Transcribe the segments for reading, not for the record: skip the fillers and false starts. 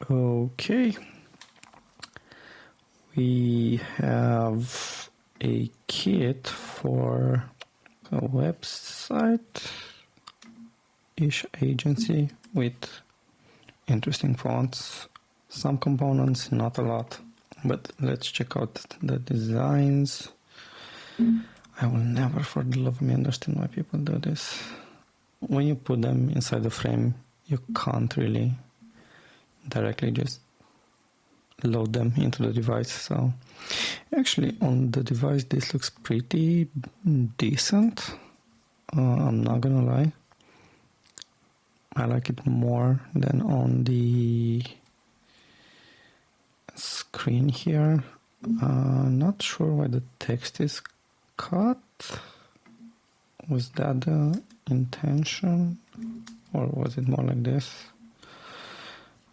Okay, we have a kit for a website-ish agency with interesting fonts, some components, not a lot, but let's check out the designs. I will never for the love of me understand why people do this. When you put them inside the frame, you can't really directly just load them into the device. So actually on the device this looks pretty decent. I'm not gonna lie, I like it more than on the screen here. Not sure why the text is cut. Was that the intention, or was it more like this?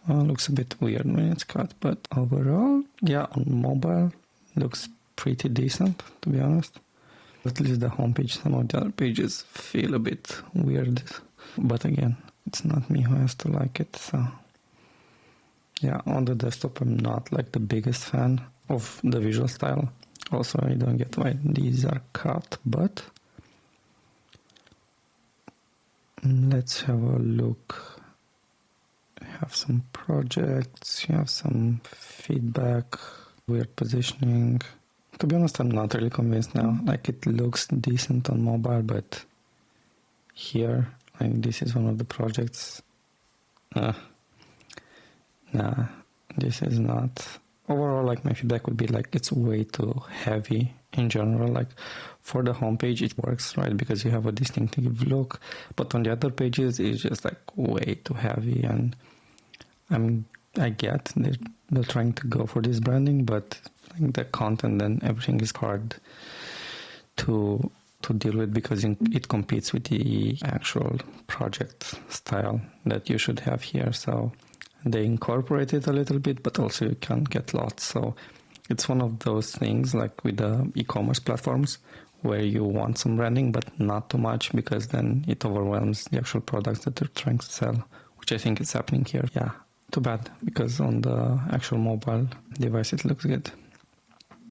Looks a bit weird when it's cut, but overall, yeah, on mobile looks pretty decent, to be honest. At least the homepage, some of the other pages feel a bit weird, but again, it's not me who has to like it. So yeah, on the desktop I'm not like the biggest fan of the visual style. Also, I don't get why these are cut, but let's have a look. Have some projects, you have some feedback, weird positioning. To be honest, I'm not really convinced now. Like, it looks decent on mobile, but here, like, this is one of the projects. Nah, this is not. Overall, like, my feedback would be like it's way too heavy in general. Like, for the homepage it works, right, because you have a distinctive look, but on the other pages it's just like way too heavy. And I get they're trying to go for this branding, but like the content and everything is hard to deal with because it competes with the actual project style that you should have here. So they incorporate it a little bit, but also you can get lost. So it's one of those things like with the e-commerce platforms where you want some branding, but not too much, because then it overwhelms the actual products that they're trying to sell, which I think is happening here. Yeah, too bad, because on the actual mobile device it looks good.